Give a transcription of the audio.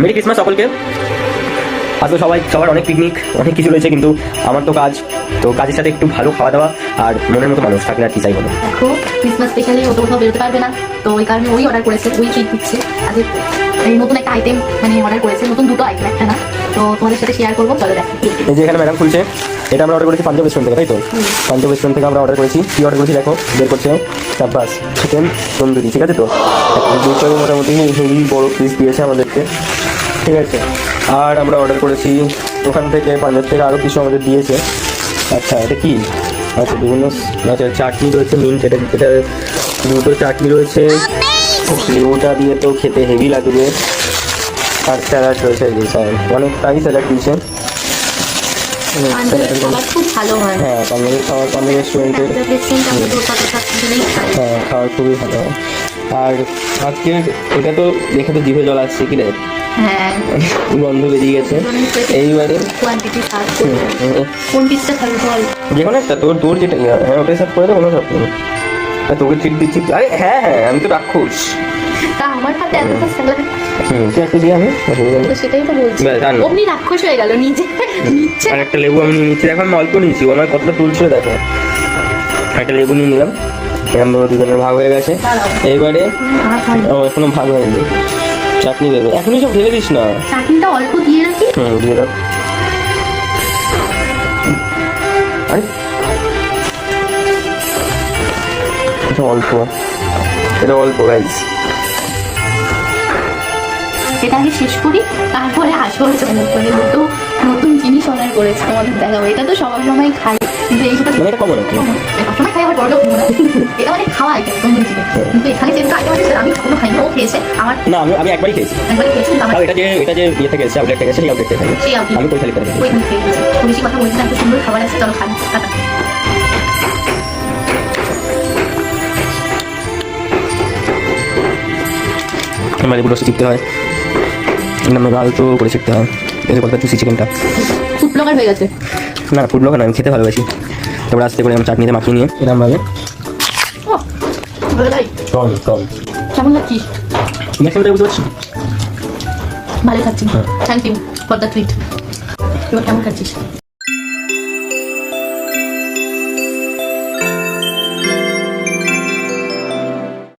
Merry Christmas সকলকে। আজকে সবার অনেক পিকনিক, অনেক কিছু রয়েছে, কিন্তু আমার তো কাজ, তো কাজের সাথে একটু ভালো খাওয়া দাওয়া আর মনের মতো মানুষ থাকলে আর কি চাই বলো। দেখো ক্রিসমাস স্পেশালি ও তো কোথাও বেরোতে পারবে না, তো ওই কারণে ওই অর্ডার করেছে, ওই ট্রিট দিচ্ছে। আজকে এই নতুন একটা আইটেম মানে অর্ডার করেছে, নতুন দুটো আইটেম, একটা না, তো তোমাদের সাথে শেয়ার করবো, চলো দেখো। এই যে এখানে ম্যাডাম খুলছে, এটা আমরা অর্ডার করেছি পাঞ্জাব রেস্টুরেন্ট থেকে, তাই তো? পাঞ্জাব রেস্টুরেন্ট থেকে আমরা অর্ডার করেছি। কি অর্ডার করেছি দেখো, বের করছে চাব্বাস চিকেন তন্দুরি, ঠিক আছে তো? দুটো মোটামুটি হেভি বড় পিস দিয়েছে আমাদেরকে, ঠিক আছে। আর আমরা অর্ডার করেছি ওখান থেকে, পাঞ্জাব থেকে আরও কিছু আমাদের দিয়েছে। আচ্ছা এটা কি? আচ্ছা বিভিন্ন, আচ্ছা চাটনি রয়েছে, মিন্ট, এটা দুটো চাটনি রয়েছে, ওটা দিয়ে তো খেতে হেভি লাগবে। আর স্যালাড রয়েছে, অনেকটাই স্যালাড দিয়েছে। খুব ভালো হয়। হ্যাঁ পাঞ্জাবের খাবার, পাঞ্জাব রেস্টুরেন্টের হ্যাঁ খাবার খুবই ভালো হয়। আর আজকের এটা তো দেখে তো জিভে জল আসছে, কি রে? হ্যাঁ গন্ধ বেরিয়ে গেছে। এইবারে কোন পিসটা খাবে বল? যে কোনো একটা, তোর যেটা হ্যাঁ ওটাই সার্ভ করে দেবো, কোনো সব তোকে ট্রিট দিচ্ছি। আরে হ্যাঁ হ্যাঁ, আমি তো রাক্ষস। তা আমার হাতে এতটা স্যালাড, একটা দিয়ে আমি তো সেটাই তো বলছি, অমনি রাক্ষস হয়ে গেল নিজে নিচ্ছে। আর একটা লেবু আমি নিচ্ছি, দেখো আমি অল্প নিচ্ছি, আমার কতটা তুলছিল দেখো। একটা লেবু নিয়ে নিলাম, এরকম ভাবে দুজনের ভাগ হয়ে গেছে। এইবারে এখনো ভাগ হয়নি, চাটনি দেবে, এখনই সব ঢেলে দিস না, চাটনিটা অল্প দিয়ে রাখি। দিয়ে দাও। আরে এটা অল্প, এটা অল্প গাইস। এটা আগে শেষ করি, তারপরে আসল করে দুটো নতুন জিনিস অর্ডার করেছি, তোমাদের দেখাবো। এটা তো সবার সময় খাই, কিন্তু এই দুটো মানে এটা কমন সবসময় খাই, আবার বড় লোক না। এটা মানে খাওয়া আইটেম তন্দুরি চিকেন, কিন্তু এখানে যেহেতু আইটেম আছে সেটা আমি কখনো খাইনি, ও খেয়েছে। আমার না, আমি একবারই খেয়েছি। একবারে খেয়েছি, কিন্তু আমার এটা যে ইয়ে থেকে এসেছে, আউটলেট থেকে এসেছে, সেই আউটলেট থেকে সেই আউটলেট আমি পয়সা লিখতে পারি। ওইখানে খেয়েছি। তো বেশি কথা বলছি না, এত সুন্দর খাবার আছে, চলো খাই। টাটা। আমার এগুলো শিখতে হয়, আমরা গাল তো করে শিখতে হয়। এর কথা চুষি চিকেনটা ফুড ব্লগার হয়ে গেছে। না, ফুড ব্লগার না, আমি খেতে ভালোবাসি। তারপরে আস্তে করে আমি চাটনিতে মাখিয়ে নিয়ে এরকম ভাবে ভালো ভাই, কম কেমন লাগছিস? ম্যাক্সিমামটা বুঝতে পারছি। ভালো খাচ্ছি, thank you for the treat. এবার কেমন খাচ্ছিস?